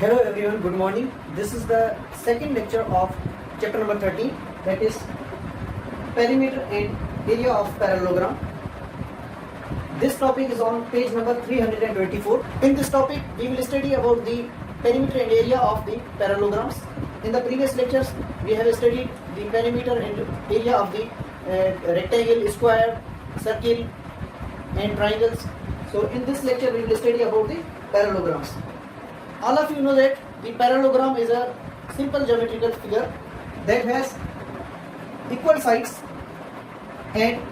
Hello everyone, good morning. This is the second lecture of chapter number 13, that is perimeter and area of parallelogram. This topic is on page number 324. In this topic, we will study about the perimeter and area of the parallelograms. In the previous lectures, we have studied the perimeter and area of the rectangle, square, circle and triangles. So in this lecture, we will study about the parallelograms. All of you know that the parallelogram is a simple geometrical figure that has equal sides and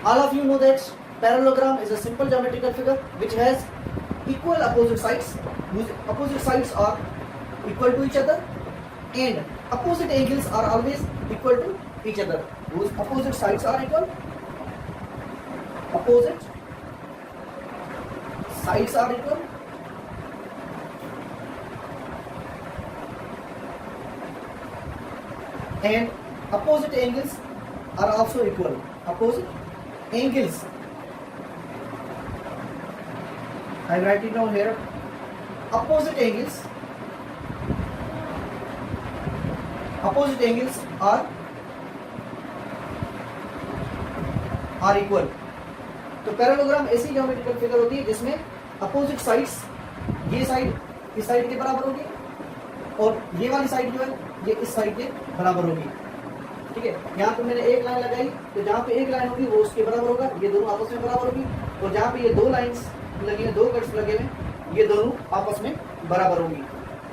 all of you know that parallelogram is a simple geometrical figure which has equal opposite sides, whose opposite sides are equal to each other, and opposite angles are always equal to each other, whose opposite sides are equal, opposite sides are equal, and opposite angles are also equal. Opposite angles, I write it down here. Opposite angles are equal. तो parallelogram ऐसी geometrical figure होती है जिसमें opposite sides, ये side इस side के बराबर होगी और ये वाली साइड जो है ये इस साइड के बराबर होगी. ठीक है, यहाँ पे मैंने एक लाइन लगाई तो जहाँ पे एक लाइन होगी वो उसके बराबर होगा, ये दोनों आपस में बराबर होगी, और जहाँ पे ये दो लाइंस लगी हैं, दो कट्स लगे हुए, ये दोनों आपस में बराबर होगी.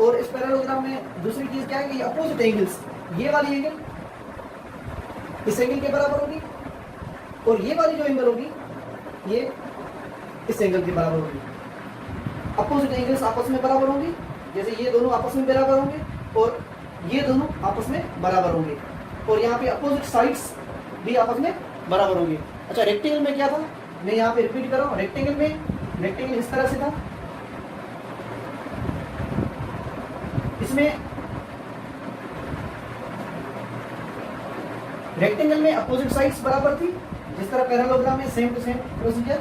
और इस पैरेललोग्राम में दूसरी चीज क्या है कि अपोजिट एंगल्स, ये वाली एंगल इस एंगल के बराबर होगी और ये वाली जो एंगल होगी ये इस एंगल के बराबर होगी. अपोजिट एंगल्स आपस में बराबर होंगी, जैसे ये दोनों आपस में बराबर होंगे और ये दोनों आपस में बराबर होंगे, और यहाँ पे अपोजिट साइड्स भी आपस में बराबर होंगे. अच्छा, रेक्टेंगल में क्या था, मैं यहाँ पे रिपीट कर रहा हूँ. रेक्टेंगल इस तरह से था, इसमें रेक्टेंगल में अपोजिट साइड्स बराबर थी, जिस तरह पैरेललोग्राम में सेम टू सेम प्रोसीजर.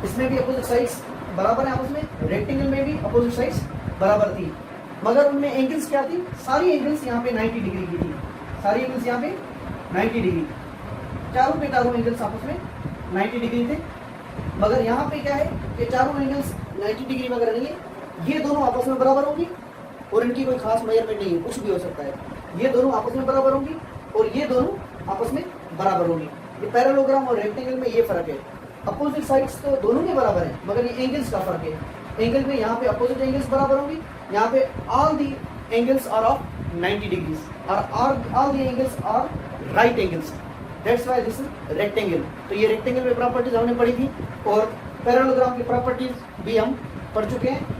इसमें भी अपोजिट साइड्स बराबर है आपस में, रेक्टेंगल में भी अपोजिट साइड्स बराबर थी, मगर उनमें एंगल्स क्या थी, सारी एंगल्स यहाँ पे 90 डिग्री की थी. सारी एंगल्स यहाँ पे 90 डिग्री, चारों पे चारों एंगल्स आपस में 90 डिग्री थे. मगर यहाँ पे क्या है कि चारों एंगल्स 90 डिग्री वगैरह नहीं है, ये दोनों आपस में बराबर होंगी और इनकी कोई खास मेजरमेंट नहीं है, कुछ भी हो सकता है. ये दोनों आपस में बराबर होंगी और ये दोनों आपस में बराबर होंगी. ये पैरेललोग्राम और रेक्टेंगल में ये फर्क है. अपोजिट साइड्स तो दोनों के बराबर है, मगर ये एंगल्स का फर्क है. एंगल में यहाँ पे अपोजिट एंगल्स बराबर होंगी, यहाँ पे all the angles are of 90 degrees और all the angles are right angles. That's why this is rectangle. तो ये रेक्टेंगल में प्रॉपर्टीज हमने पढ़ी थी और पैरेललोग्राम की प्रॉपर्टीज भी हम पढ़ चुके हैं.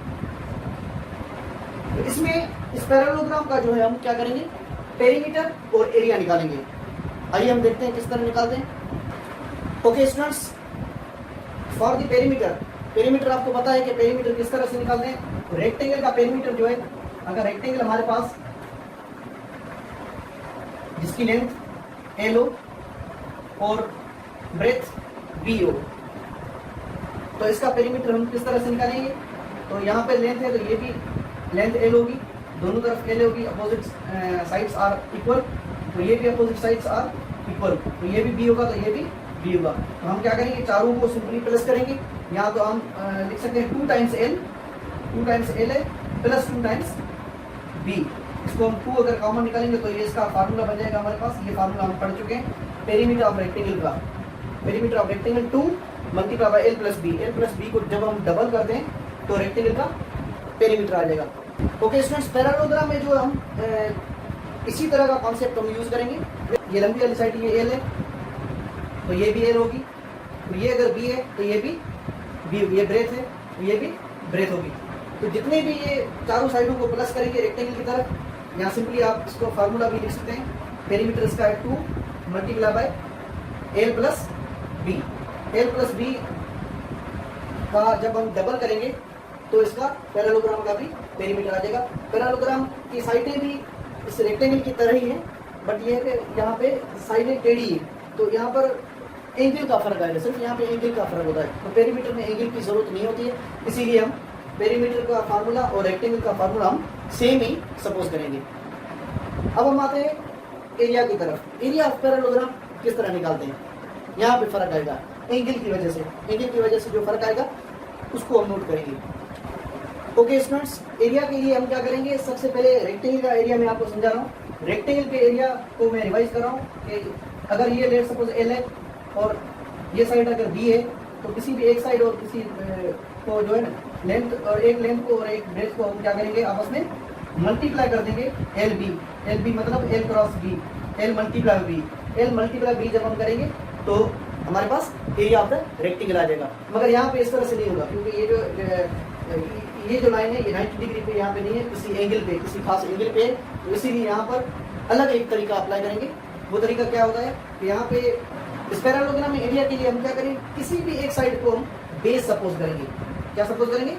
तो इसमें इस पैरेललोग्राम का जो है हम क्या करेंगे, पेरीमीटर और एरिया निकालेंगे. आइए हम देखते हैं किस तरह निकालते हैं. Okay students, for the perimeter आपको पता है कि पेरीमीटर किस तरह से निकालते हैं. रेक्टेंगल का पेरीमीटर जो है, अगर रेक्टेंगल हमारे पास जिसकी लेंथ एल हो और ब्रेथ बी हो, तो इसका पेरीमीटर हम किस तरह से निकालेंगे. तो यहाँ पे लेंथ है तो ये भी लेंथ एल होगी, दोनों तरफ एल होगी, अपोजिट साइड्स आर इक्वल, तो ये भी अपोजिट साइड्स आर इक्वल, तो ये भी बी होगा तो ये भी बी होगा. तो हम क्या करेंगे, चारों को सिंपली प्लस करेंगे. यहाँ तो हम लिख सकते हैं 2 टाइम्स एल है प्लस 2 टाइम्स बी. इसको हम 2 अगर कॉमन निकालेंगे तो ये इसका फार्मूला बन जाएगा हमारे पास. ये फार्मूला हम पढ़ चुके हैं पेरीमीटर ऑफ रेक्टेंगल का. Perimeter of rectangle 2 multiply by L plus B. L plus B को जब हम डबल करते हैं तो रेक्टेंगल का पेरीमीटर आ जाएगा. ओके स्टूडेंट्स, पैरेललोग्राम में जो हम इसी तरह का कॉन्सेप्ट हम यूज करेंगे. ये लंबी वाली साइड ये एल है तो ये भी एल होगी, तो ये अगर बी है तो ये भी बी होगी. ये ब्रेथ है तो ये भी ब्रेथ होगी. तो जितने भी ये चारों साइडों को प्लस करेंगे रेक्टेंगल की तरफ, यहाँ सिंपली आप इसको फार्मूला भी लिख सकते हैं. पेरीमीटर इसका है 2 multiply by L plus B. L plus B का जब हम डबल करेंगे तो इसका पैरेललोग्राम का भी पेरीमीटर आ जाएगा. पैरेललोग्राम की साइडें भी इस रेक्टेंगल की तरह ही है, बट ये है कि यहाँ पे साइडें टेढ़ी है, तो यहाँ पर एंगल का फर्क आएगा, सिर्फ यहाँ पे एंगल का फर्क होता है। तो पेरीमीटर में एंगल की जरूरत नहीं होती है, इसीलिए हम पेरीमीटर का फार्मूला और रेक्टेंगल का फार्मूला हम सेम ही सपोज करेंगे। अब हम आते हैं एरिया की तरफ। एरिया ऑफ पैरेललोग्राम किस तरह निकालते हैं, यहाँ पे फर्क आएगा एंगल की वजह से, एंगल की वजह से जो फर्क आएगा उसको हम नोट करेंगे। ओके स्टूडेंट्स, एरिया के लिए हम क्या करेंगे, सबसे पहले रेक्टेंगल का एरिया मैं आपको समझा रहा हूँ। रेक्टेंगल के एरिया को मैं रिवाइज कर रहा हूँ कि अगर ये लेट सपोज एल है और ये साइड अगर बी है, तो किसी भी एक साइड और किसी को जो है ना लेंथ और एक लेंथ को और एक ब्रेथ को हम क्या करेंगे, आपस में मल्टीप्लाई कर देंगे एल बी मतलब L cross B, L multiply B जब हम करेंगे तो हमारे पास एरिया ऑफ द रेक्टेंगल आ जाएगा। मगर यहाँ पे इस तरह से नहीं होगा, क्योंकि ये जो लाइन है ये 90 डिग्री पे यहाँ पे नहीं है, किसी एंगल पे, किसी खास एंगल पे है, तो इसीलिए यहाँ पर अलग एक तरीका अप्लाई करेंगे। वो तरीका क्या होता है कि यहाँ पे इस पैरेललोग्राम में एरिया के लिए हम क्या करेंगे, किसी भी एक साइड को हम बेस सपोज करेंगे। क्या सपोज करेंगे,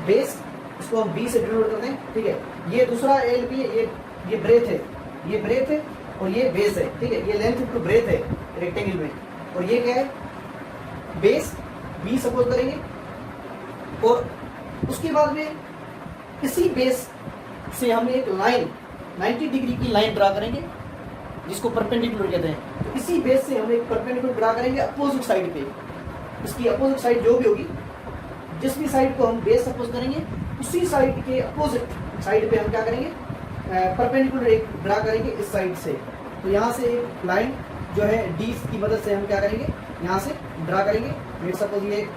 बेस इसको हम बी से डिनोट करते हैं, ठीक है। ये दूसरा एल बी है, ये ब्रेथ है, ये ब्रेथ है और ये बेस है, ठीक है। ये लेंथ इनटू ब्रेथ है रेक्टेंगल में, और ये क्या है, बेस बी सपोज करेंगे। और उसके बाद में इसी बेस से हम एक लाइन 90 डिग्री की लाइन ड्रा करेंगे, जिसको परपेंडिकुलर कहते हैं। तो इसी बेस से हम एक परपेंडिकुलर ड्रा करेंगे अपोजिट साइड पे। इसकी अपोजिट साइड जो भी होगी, जिस भी साइड को हम बेस सपोज करेंगे, उसी साइड के अपोजिट साइड पे हम क्या करेंगे, परपेंडिकुलर एक ड्रा करेंगे इस साइड से। तो यहाँ से एक लाइन जो है डी की मदद से हम क्या करेंगे, यहाँ से ड्रा करेंगे। लेट सपोज ये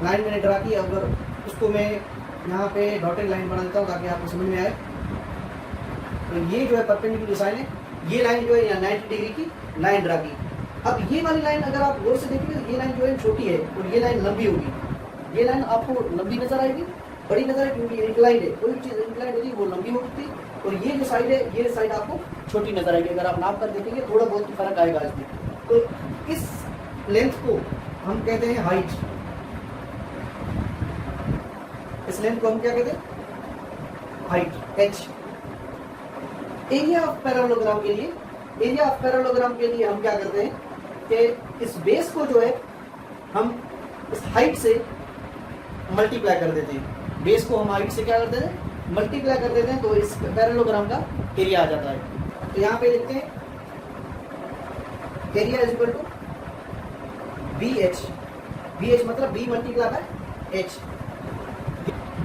लाइन मैंने ड्रा की, अगर उसको मैं यहाँ पे डॉटेड लाइन बना देता हूँ ताकि आपको समझ में आए। तो ये जो है परपेंडिकुलर साइन है, ये लाइन जो है यहाँ 90 डिग्री की लाइन ड्रा की। अब ये वाली लाइन अगर आप गौर से देखेंगे तो ये लाइन जो है छोटी है और ये लाइन लंबी होगी। ये लाइन आपको लंबी नजर आएगी, बड़ी नजर आएगी, क्योंकि इंक्लाइंड है। कोई चीज़ इंक्लाइंड होती है वो लंबी होती है, और ये जो साइड है, ये साइड आपको छोटी नजर आएगी। अगर आप नाप कर देखेंगे थोड़ा बहुत फर्क आएगा इसमें। तो इस लेंथ को हम कहते हैं हाइट। इस लेंथ को हम क्या कहते हैं, height, H. Area of parallelogram के लिए, एरिया ऑफ पैरेललोग्राम के लिए हम क्या करते हैं कि इस बेस को जो है हम इस हाइट से मल्टीप्लाई कर देते हैं। बेस को हम हाइट से क्या करते हैं, मल्टीप्लाई कर देते हैं, तो इस पैरेललोग्राम का एरिया आ जाता है। तो यहाँ पे लिखते हैं area is equal to B H मतलब B multiply by H.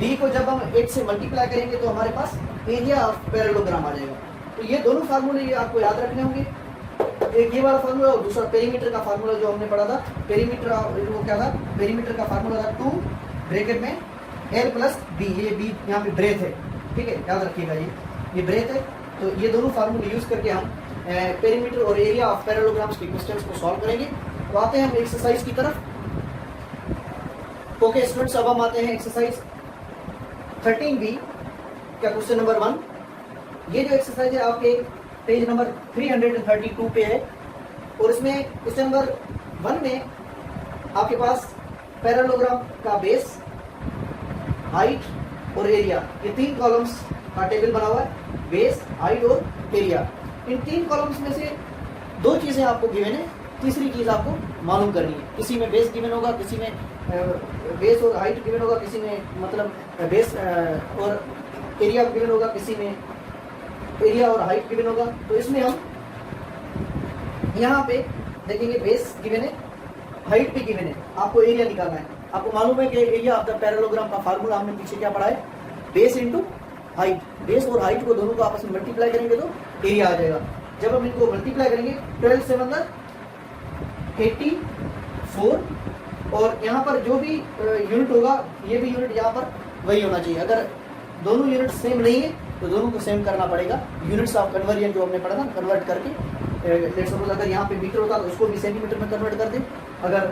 D को जब हम एच से मल्टीप्लाई करेंगे तो हमारे पास एरिया ऑफ पैरेललोग्राम आ जाएगा। तो ये दोनों फार्मूले ये आपको याद रखने होंगे, एक ये वाला फार्मूला और दूसरा पेरीमीटर का फार्मूला जो हमने पढ़ा था। पेरीमीटर वो क्या था, पेरीमीटर का फार्मूला था 2 ब्रैकेट में एल प्लस बी। ये बी यहाँ पे ब्रेथ है, ठीक है, याद रखिएगा ये ब्रेथ है। तो ये दोनों फार्मूले यूज करके हम पेरीमीटर और एरिया ऑफ पैरेललोग्राम्स के क्वेश्चंस को सॉल्व करेंगे। तो आते हैं हम एक्सरसाइज की तरफ। ओके स्टूडेंट्स, अब हम आते हैं एक्सरसाइज 13B का क्वेश्चन नंबर 1। ये जो एक्सरसाइज है आपके पेज नंबर 332 पे है, और इसमें क्वेश्चन नंबर 1 में आपके पास पैरेललोग्राम का बेस, हाइट और एरिया, ये 3 कॉलम्स का टेबल बना हुआ है, बेस, हाइट और एरिया। इन 3 कॉलम्स में से 2 चीजें आपको गिवन है, तीसरी चीज आपको मालूम करनी है। किसी में बेस गिवन होगा, किसी में बेस और हाइट गिवन होगा, किसी में मतलब बेस और एरिया गिवन होगा, किसी में एरिया और हाइट गिवन होगा। तो इसमें हम यहाँ पे देखेंगे बेस गिवन है, हाइट भी गिवन है, आपको एरिया निकालना है। आपको मालूम है कि एरिया ऑफ द पैरेललोग्राम का फार्मूला हमने पीछे क्या पढ़ा है, बेस इंटू हाइट। बेस और हाइट को दोनों को आपस में मल्टीप्लाई करेंगे तो एरिया आ जाएगा। जब हम इनको मल्टीप्लाई करेंगे 12 से 84, और यहाँ पर जो भी यूनिट होगा ये भी यूनिट यहाँ पर वही होना चाहिए। अगर दोनों यूनिट सेम नहीं है तो दोनों को सेम करना पड़ेगा। यूनिट्स ऑफ कन्वर्जन जो हमने पढ़ा था, कन्वर्ट करके लेट्स सपोज अगर यहाँ पे मीटर होता तो उसको भी सेंटीमीटर में कन्वर्ट कर दें। अगर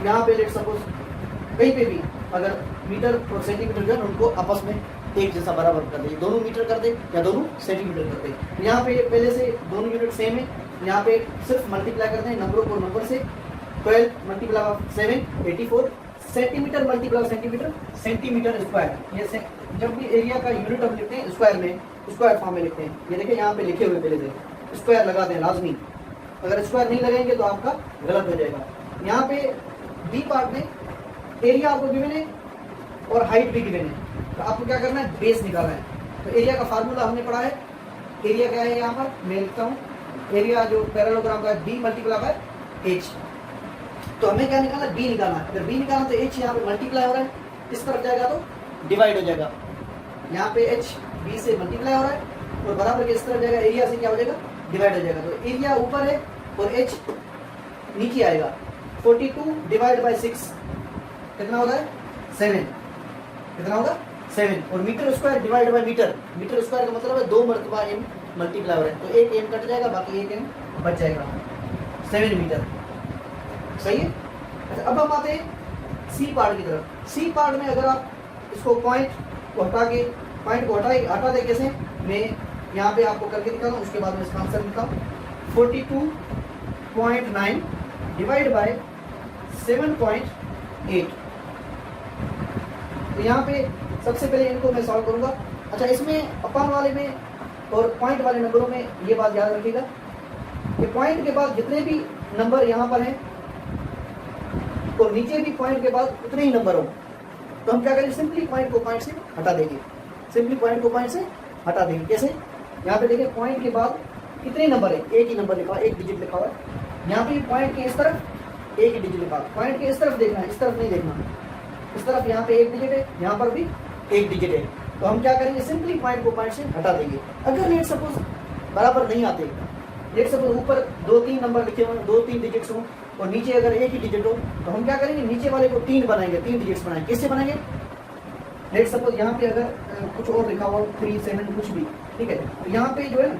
यहाँ पे लेट्स सपोज कहीं पे भी अगर मीटर और सेंटीमीटर जो है उनको आपस में एक जैसा बराबर कर दे, दोनों मीटर कर दे या दोनों सेंटीमीटर कर दे। यहाँ पे पहले से दोनों यूनिट सेम है, यहाँ पे सिर्फ मल्टीप्लाई करते हैं नंबरों को नंबर से। 12 × 7 84, centimetre multiply centimetre, centimetre square. ये जब भी एरिया का यूनिट हम लिखते हैं स्क्वायर में, स्क्वायर फॉर्म में लिखते हैं। ये देखिए यहाँ पे लिखे हुए पहले से स्क्वायर लगा दें लाजमी, अगर स्क्वायर नहीं लगाएंगे तो आपका गलत हो जाएगा। यहाँ पे बी पार्ट में एरिया आपको गिवन है और हाइट भी गिवन है, तो आपको क्या करना है, बेस निकालना है। तो एरिया का फार्मूला हमने पढ़ा है, एरिया क्या है यहाँ पर मैं लिखता हूँ, एरिया जो पैरेललोग्राम का है बी मल्टीप्लाई बाय एच। तो हमें क्या निकालना है, बी निकालना है। अगर बी निकालना तो एच यहाँ पे मल्टीप्लाई हो रहा है, इस तरफ जाएगा तो डिवाइड हो जाएगा। यहाँ पे एच बी से मल्टीप्लाई हो रहा है और बराबर के इस तरफ जाएगा, एरिया से क्या हो जाएगा, डिवाइड हो जाएगा। तो एरिया ऊपर है और एच नीचे आएगा। 42 डिवाइड बाय 6 कितना होता है, 7। कितना होगा, 7। और metre square divide by metre, metre square का मतलब है 2 मरतबा एम मल्टीप्लाई हो रहा है, तो एक एम कट जाएगा, बाकी एक एम बच जाएगा, 7 मीटर। सही है। अच्छा, अब हम आते हैं सी पार्ट की तरफ। सी पार्ट में अगर आप इसको पॉइंट को हटा के, पॉइंट को हटा दे कैसे, मैं यहाँ पे आपको करके दिखा दूँ, उसके बाद में इसका आंसर लिखा। 42.9 डिवाइड बाय 7.8। तो यहाँ पे सबसे पहले इनको मैं सॉल्व करूँगा। अच्छा, इसमें अपान वाले में और पॉइंट वाले नंबरों में ये बात याद रखिएगा कि पॉइंट के बाद जितने भी नंबर यहाँ पर हैं और नीचे भी पॉइंट के बाद उतने ही नंबर हो, तो हम क्या करेंगे, सिंपली पॉइंट को पॉइंट से हटा देंगे। सिंपली पॉइंट को पॉइंट से हटा देंगे। कैसे, यहाँ पे देखिए पॉइंट के बाद कितने नंबर है, एक ही नंबर लिखा हुआ है, एक डिजिट लिखा हुआ है। यहाँ पे पॉइंट के इस तरफ एक ही डिजिट लिखा हुआ है, पॉइंट के इस तरफ देखना है, इस तरफ नहीं देखना। इस तरफ यहाँ पे एक डिजिट है, यहाँ पर भी एक डिजिट है। तो हम क्या करेंगे, सिंपली पॉइंट को पॉइंट से हटा देंगे। अगर लेट सपोज बराबर नहीं आते, लेट सपोज ऊपर 2-3 नंबर लिखे हुए, 2-3 डिजिट्स हो और नीचे अगर एक ही डिजिट हो, तो हम क्या करेंगे, नीचे वाले को 3 बनाएंगे, 3 डिजिट्स बनाएंगे। किससे बनाएंगे, लेट सपोज यहाँ पे अगर कुछ और लिखा हुआ 3, 7 कुछ भी, ठीक है, तो यहाँ पे जो है ना,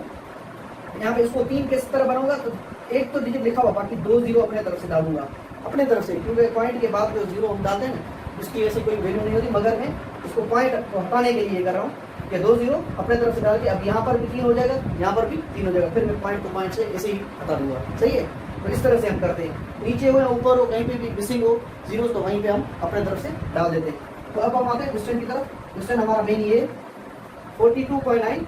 यहाँ पे इसको 3 किस तरह बनाऊंगा, तो एक तो डिजिट लिखा हुआ, बाकी 2 जीरो अपने तरफ से डालूंगा, अपने तरफ से, क्योंकि पॉइंट के बाद जो जीरो हम डालते हैं ना, उसकी वजह से कोई वैल्यू नहीं होती। मगर मैं इसको पॉइंट हटाने के लिए कर रहा हूँ कि 2 जीरो अपने तरफ से डाल के, अब यहाँ पर भी 3 हो जाएगा, यहाँ पर भी 3 हो जाएगा, फिर मैं पॉइंट को पॉइंट से ऐसे ही हटा दूंगा। सही है। तो इस तरह से हम करते हैं, नीचे हो या ऊपर हो, कहीं पे भी मिसिंग हो जीरो, तो वहीं पे हम अपने तरफ से डाल देते हैं। तो अब हम आते हैं क्वेश्चन की तरफ। क्वेश्चन हमारा मेन ये 42.9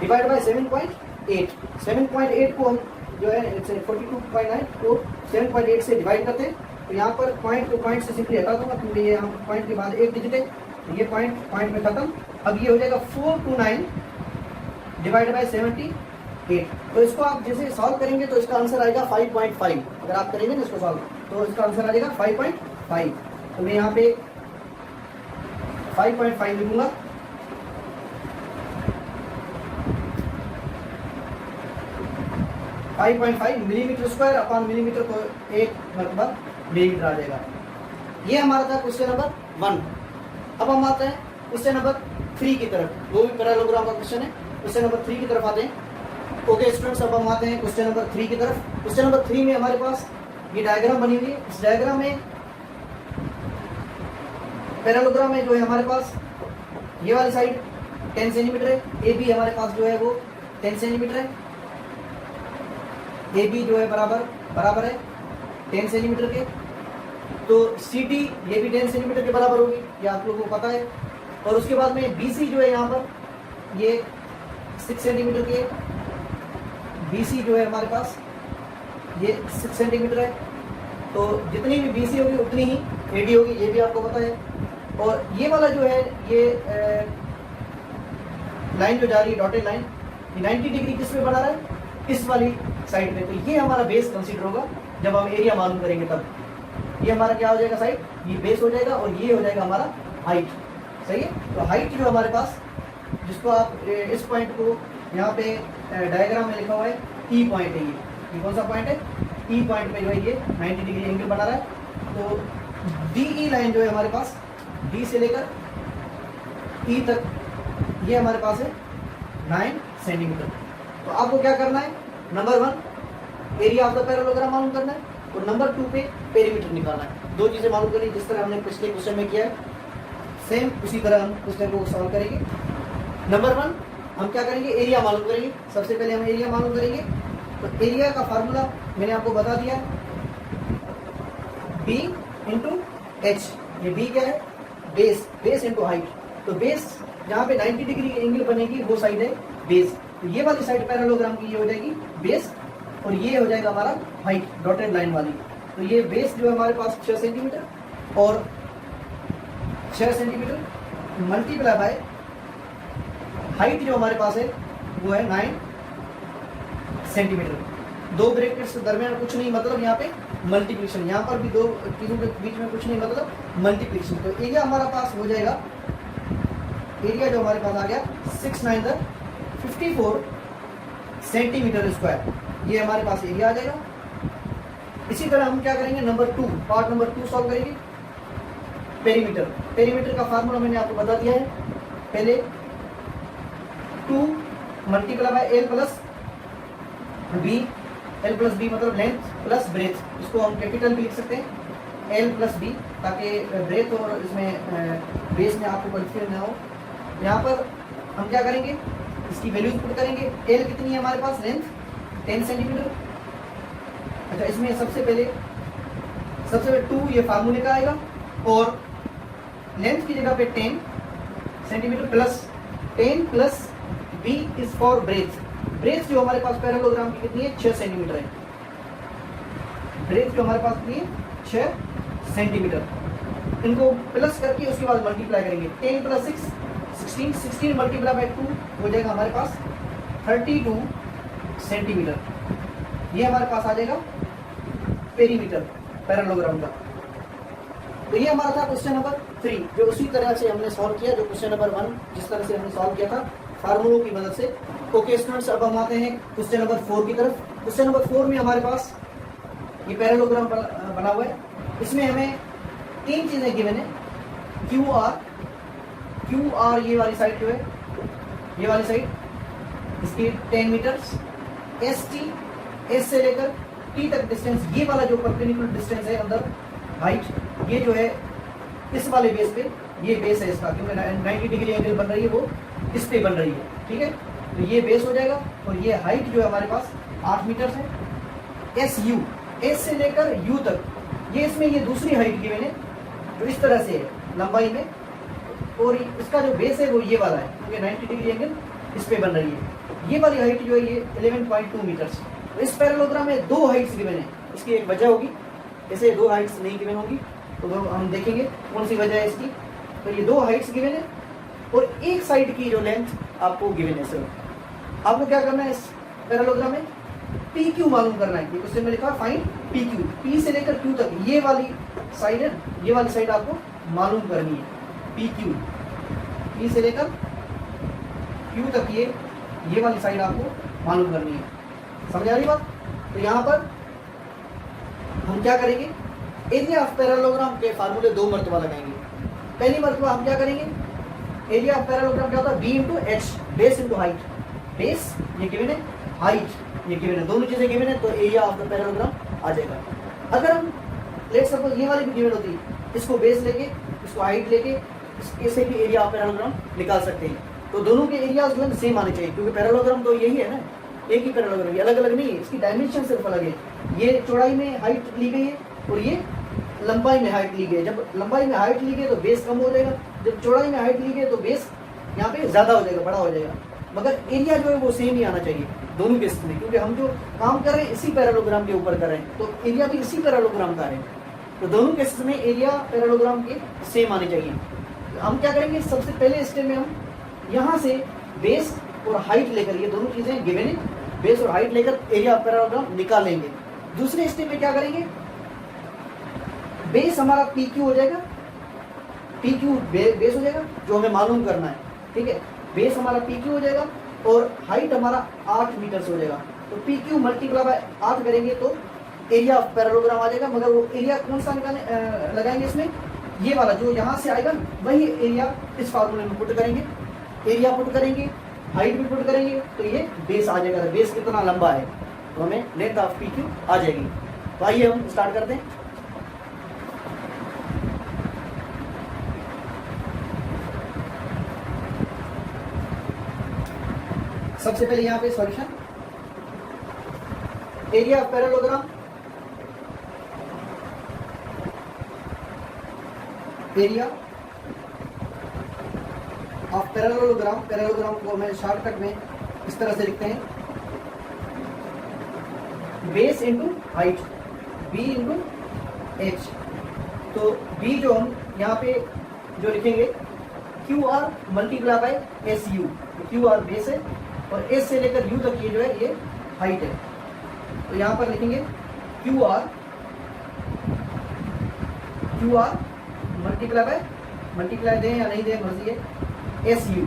डिवाइड बाय 7.8। 7.8 को हम जो है 42.9 को 7.8 से डिवाइड करते हैं। तो यहाँ पर पॉइंट को पॉइंट से सिंपली हटा दूंगा, क्योंकि ये यहाँ पॉइंट के बाद एक डिजिट है, तो ये पॉइंट में खत्म। अब ये हो जाएगा 429 डिवाइड बाय 78। तो इसको आप जैसे सॉल्व करेंगे तो इसका आंसर आएगा 5.5। अगर आप करेंगे ना इसको सॉल्व, तो इसका आंसर आ जाएगा 5.5। तो मैं यहाँ पे 5.5 लिखूंगा। मिलीमीटर स्क्वायर अपॉन मिलीमीटर को एक मरतबा मिलीमीटर आ जाएगा। ये हमारा था क्वेश्चन नंबर 1। अब हम आते हैं क्वेश्चन नंबर 3 की तरफ, वो भी पैरेललोग्राम का क्वेश्चन है। क्वेश्चन नंबर 3 की तरफ आते हैं। ओके स्टूडेंट्स, अब हम आते हैं क्वेश्चन नंबर 3 की तरफ। क्वेश्चन नंबर 3 में हमारे पास ये डायग्राम बनी हुई है। इस डायग्राम में पैरेललोग्राम में जो है हमारे पास ये वाली साइड 10 सेंटीमीटर है, ए बी हमारे पास जो है वो 10 सेंटीमीटर है, ए बी जो है बराबर है 10 सेंटीमीटर के। तो सी डी ये भी 10 सेंटीमीटर के बराबर होगी, ये आप लोगों को पता है। और उसके बाद में बी सी जो है यहाँ पर ये 6 सेंटीमीटर के, बी सी जो है हमारे पास ये 6 सेंटीमीटर है। तो जितनी भी बी सी होगी उतनी ही ए डी होगी, ये भी आपको पता है। और ये वाला जो है ये लाइन जो जा रही है डॉटेड लाइन, ये 90 डिग्री किस में बना रहा है, इस वाली साइड में। तो ये हमारा बेस कंसीडर होगा जब हम एरिया मालूम करेंगे तब। ये हमारा क्या हो जाएगा, साइड, ये बेस हो जाएगा और ये हो जाएगा हमारा हाइट। सही है। तो हाइट जो हमारे पास, जिसको आप इस पॉइंट को यहाँ पे डायग्राम में लिखा हुआ है ई पॉइंट है, ये कौन सा पॉइंट है, ई पॉइंट पे जो है ये 90 डिग्री एंगल बना रहा है। तो डी ई लाइन जो है हमारे पास, डी से लेकर ई तक ये हमारे पास है 9 सेंटीमीटर। तो आपको क्या करना है, number 1 area of the parallelogram मालूम करना है और नंबर 2 पे पेरीमीटर निकालना है। 2 चीज़ें मालूम करनी, जिस तरह हमने पिछले क्वेश्चन में किया है सेम उसी तरह हम क्वेश्चन को सॉल्व करेंगे। नंबर 1 हम क्या करेंगे, एरिया मालूम करेंगे। सबसे पहले हम एरिया मालूम करेंगे। तो एरिया का फार्मूला मैंने आपको बता दिया, बी इंटू एच, ये बी क्या है, बेस, बेस इंटू हाइट। तो बेस जहाँ पे 90 डिग्री एंगल बनेगी वो साइड है बेस। तो ये वाली साइड पैरेललोग्राम की ये हो जाएगी बेस, और ये हो जाएगा हमारा हाइट डॉटेड लाइन वाली। तो ये बेस जो है हमारे पास 6 सेंटीमीटर, और 6 सेंटीमीटर मल्टीप्लाई बाय हाइट जो हमारे पास है वो है 9 सेंटीमीटर। दो ब्रैकेट्स के दरमियान कुछ नहीं, मतलब यहाँ पे मल्टीप्लिकेशन, यहाँ पर भी दो चीजों के बीच में कुछ नहीं, मतलब मल्टीप्लिकेशन। तो एरिया हमारा पास हो जाएगा, एरिया जो हमारे पास आ गया 6 9 54 सेंटीमीटर स्क्वायर, ये हमारे पास एरिया आ जाएगा। इसी तरह हम क्या करेंगे, नंबर 2, पार्ट नंबर 2 सॉल्व करेंगे। पेरीमीटर, पेरीमीटर का फार्मूला मैंने आपको बता दिया है पहले, 2 multiply by L plus B, L plus B मतलब लेंथ प्लस ब्रेथ, इसको हम कैपिटल भी लिख सकते हैं एल प्लस बी, ताकि ब्रेथ और इसमें बेस में आपको कंफ्यूजन ना हो। यहाँ पर हम क्या करेंगे, इसकी वैल्यूज पुट करेंगे। एल कितनी है हमारे पास, लेंथ 10 सेंटीमीटर। अच्छा, इसमें सबसे पहले 2 ये फार्मूले का आएगा, और लेंथ की जगह पे 10 centimetre plus 10 plus B is for breadth. Breadth जो हमारे पास पैरेललोग्राम की कितनी है, 6 सेंटीमीटर है। ब्रेथ जो हमारे पास कितनी है, 6 सेंटीमीटर। इनको प्लस करके उसके बाद मल्टीप्लाई करेंगे, 10 प्लस 6 16, 16 मल्टीप्लाई बाय 2 हो जाएगा हमारे पास 32 सेंटीमीटर। ये हमारे पास आ जाएगा पेरीमीटर पैरेललोग्राम का। तो ये हमारा था क्वेश्चन नंबर 3, जो उसी तरह से हमने सॉल्व किया जो क्वेश्चन नंबर 1 जिस तरह से हमने सॉल्व किया था फार्मूलों की मदद से। ओके स्टूडेंट्स, अब हम आते हैं क्वेश्चन नंबर 4 की तरफ। क्वेश्चन नंबर 4 में हमारे पास ये पैरेललोग्राम बना हुआ है। इसमें हमें 3 चीजें गिवन है, क्यू आर ये वाली साइड जो है, ये वाली साइड इसकी 10 मीटर्स, एस टी, एस से लेकर टी तक डिस्टेंस, ये वाला जो परपेंडिकुलर डिस्टेंस है अंदर हाइट, ये जो है इस वाले बेस पे, ये बेस है इसका, क्योंकि 90 डिग्री एंगल बन रही है वो इस पे बन रही है, ठीक है। तो ये बेस हो जाएगा, और ये हाइट जो है हमारे पास 8 मीटर है। एस यू, एस से लेकर यू तक, ये इसमें ये दूसरी हाइट गिवन है जो इस तरह से है लंबाई में, और इसका जो बेस है वो ये वाला है, क्योंकि 90 डिग्री एंगल इस पे बन रही है। ये वाली हाइट जो है ये 11.2 मीटर्स। तो इस पैरेललोग्राम में 2 हाइट्स गिवन है, इसकी एक वजह होगी, ऐसे 2 हाइट्स नहीं गिवन होगी, तो हम देखेंगे कौन सी वजह है इसकी। तो ये 2 हाइट्स गिवन है, और एक साइड की जो लेंथ आपको गिवन है। सर आपको क्या करना है इस पैरेललोग्राम में, पी क्यू मालूम करना है। क्वेश्चन में लिखा फाइंड पी क्यू, पी से लेकर क्यू तक ये वाली साइड है, ये वाली साइड आपको मालूम करनी है। पी क्यू, पी से लेकर क्यू तक ये वाली साइड आपको मालूम करनी है। समझ आ रही बात। तो यहाँ पर हम क्या करेंगे, एरिया ऑफ पैरेललोग्राम के फार्मूले 2 मरतबा लगाएंगे। पहली मरतबा हम क्या करेंगे, एरिया ऑफ पैरेललोग्राम क्या होता है, B into H, base into height. Base ये गिवन है, हाइट ये गिवन है, दोनों चीजें गिवन है, तो एरिया ऑफ द पैरेललोग्राम आ जाएगा। अगर हम लेट सपोज ये वाली भी गिवन होती, इसको बेस लेके, इसको हाइट लेके, इसके से भी एरिया ऑफ पैरेललोग्राम निकाल सकते हैं। तो दोनों के एरियाज जो है सेम आने चाहिए, क्योंकि पैरेललोग्राम तो यही है ना, एक ही पैरेललोग्राम, ये अलग अलग नहीं है, इसकी डायमेंशन सिर्फ अलग है। ये चौड़ाई में हाइट ली गई है, और ये लंबाई में हाइट ली गई है। जब लंबाई में हाइट ली गई तो बेस कम हो जाएगा, जब चौड़ाई में हाइट ली गई तो बेस यहाँ पे ज्यादा हो जाएगा, बड़ा हो जाएगा। मगर एरिया जो है वो सेम ही आना चाहिए दोनों केस में, क्योंकि हम जो काम कर रहे हैं इसी पैरेललोग्राम के ऊपर कर रहे हैं, तो एरिया भी इसी पैरेललोग्राम का है। तो दोनों केसेस में एरिया पैरेललोग्राम के सेम आने चाहिए। तो हम क्या करेंगे, सबसे पहले स्टेप में हम यहाँ से बेस और हाइट लेकर, ये दोनों चीजें गिवन है, बेस और हाइट लेकर एरिया पैरेललोग्राम निकालेंगे। दूसरे स्टेप में क्या करेंगे, बेस हमारा पी क्यू हो जाएगा, पी क्यू बेस हो जाएगा जो हमें मालूम करना है, ठीक है। बेस हमारा पी क्यू हो जाएगा, और हाइट हमारा 8 मीटर हो जाएगा। तो पी क्यू मल्टीप्लाई बाय 8 करेंगे तो एरिया ऑफ पैरेललोग्राम आ जाएगा। मगर वो एरिया कौन सा लगाएंगे इसमें, ये वाला जो यहाँ से आएगा वही एरिया इस फार्मूले में पुट करेंगे। एरिया पुट करेंगे, हाइट भी पुट करेंगे, तो ये बेस आ जाएगा। बेस कितना लंबा है तो हमें लेंथ ऑफ पी क्यू आ जाएगी। तो आइए हम स्टार्ट करते हैं। सबसे पहले यहाँ पे solution, area of parallelogram area of parallelogram, parallelogram को मैं शॉर्टकट में इस तरह से लिखते हैं, base into height, B into H. तो बी जो हम यहाँ पे जो लिखेंगे Q R multiply by S U, Q R base है और एस से लेकर यू तक ये जो है ये हाइट है। तो यहाँ पर लिखेंगे Q R multiply bye, multiply दें या नहीं दें मर्जी है, एस यू।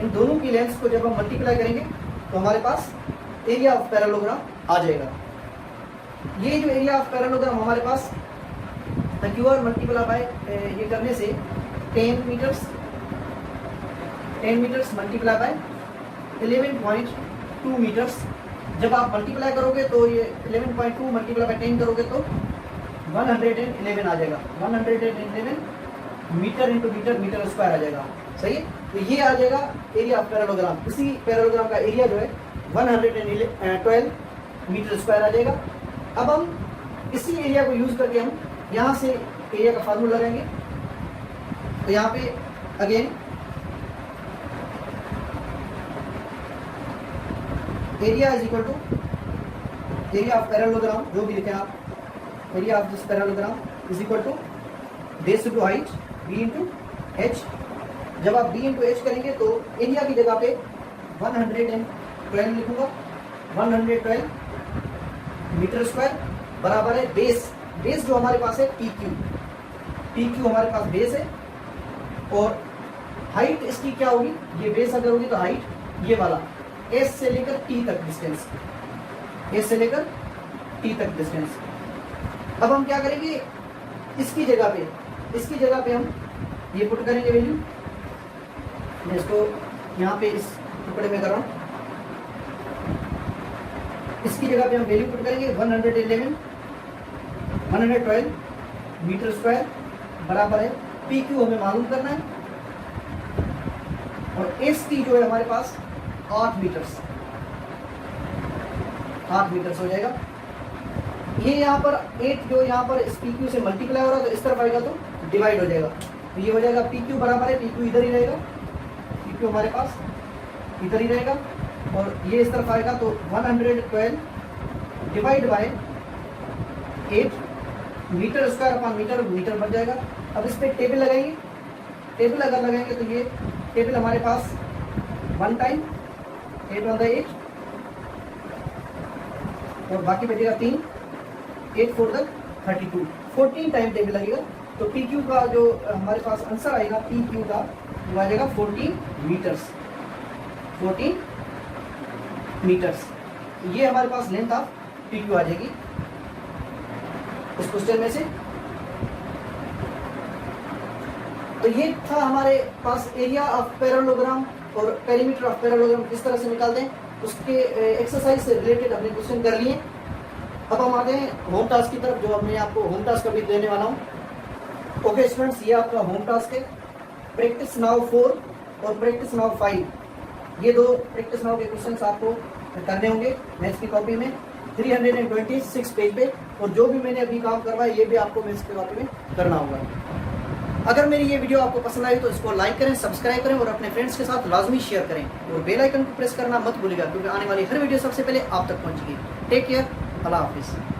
इन दोनों की लेंथ को जब हम मल्टीप्लाई करेंगे तो हमारे पास एरिया ऑफ पैरेललोग्राम आ जाएगा। ये जो एरिया ऑफ पैरेललोग्राम हमारे पास क्यू आर मल्टीप्लाई बाय ये करने से 10 मीटर्स मल्टीप्लाई बाय 11.2 मीटर्स। जब आप मल्टीप्लाई करोगे तो ये 11.2 मल्टीप्लाई बाय 10 करोगे तो 111 आ जाएगा, 111 metre into metre, metre square आ जाएगा। सही है, तो ये आ जाएगा एरिया ऑफ पैरेललोग्राम। इसी पैरेललोग्राम का एरिया जो है 112 मीटर स्क्वायर आ जाएगा। अब हम इसी एरिया को यूज करके हम यहाँ से एरिया का फार्मूला लगाएंगे। तो यहाँ पे again area is equal to area of parallelogram, जो भी लिखें आप, area of this parallelogram is equal to base into height B into H. जब आप बी इंटू एच करेंगे तो एरिया की जगह पे 112 लिखूंगा, 112 मीटर स्क्वायर बराबर है बेस, बेस जो हमारे पास है पी क्यू हमारे पास बेस है और हाइट इसकी क्या होगी, ये बेस अगर होगी तो हाइट ये वाला एस से लेकर टी तक डिस्टेंस, एस से लेकर टी तक डिस्टेंस। अब हम क्या करेंगे, इसकी जगह पे हम ये पुट करेंगे वैल्यू। मैं इसको यहाँ पे इस टुकड़े में कर रहा हूँ, इसकी जगह पे हम वैल्यू पुट करेंगे 112 मीटर स्क्वायर बराबर है पी क्यू, हमें मालूम करना है, और एस टी जो है हमारे पास 8 मीटर्स हो जाएगा। ये यहाँ पर 8 जो यहाँ पर इस पी क्यू से मल्टीप्लाई हो रहा है तो इस तरफ आएगा तो डिवाइड हो जाएगा, तो ये हो जाएगा पी क्यू बराबर है, पी क्यू इधर ही रहेगा, पी क्यू हमारे पास इधर ही रहेगा और ये इस तरफ आएगा तो 112 divide by 8 metre square upon metre, metre बन जाएगा। अब इस पर टेबल लगाएंगे, टेबल अगर लगाएंगे तो ये टेबल हमारे पास 1 टाइम 8 और बाकी बचेगा 3, 8 4 32, 14 टाइम टेबल लगेगा। तो पी क्यू का जो हमारे पास आंसर आएगा पी क्यू का वो आ जाएगा 14 मीटर्स। ये हमारे पास लेंथ ऑफ पी क्यू आ जाएगी इस क्वेश्चन में से। तो ये था हमारे पास एरिया ऑफ पैरेललोग्राम और पेरीमीटर ऑफ पैरेललोग्राम किस तरह से निकालते हैं, उसके एक्सरसाइज से रिलेटेड हमने क्वेश्चन कर लिए। अब हम आते हैं होम टास्क की तरफ, जो मैं आपको होम टास्क अभी देने वाला हूँ। ओके स्टूडेंट्स, ये आपका होम टास्क है। प्रैक्टिस नाउ 4 और प्रैक्टिस नाउ 5, ये 2 प्रैक्टिस नाउ के क्वेश्चन आपको करने होंगे मैथ्स की कॉपी में 326 पेज पे, और जो भी मैंने अभी काम करवाया ये भी आपको मैथ्स की कॉपी में करना होगा। अगर मेरी ये वीडियो आपको पसंद आई तो इसको लाइक करें, सब्सक्राइब करें और अपने फ्रेंड्स के साथ लाजमी शेयर करें, और बेल आइकन को प्रेस करना मत भूलिएगा, क्योंकि आने वाली हर वीडियो सबसे पहले आप तक पहुंचेगी। टेक केयर, अल्लाह हाफिज़।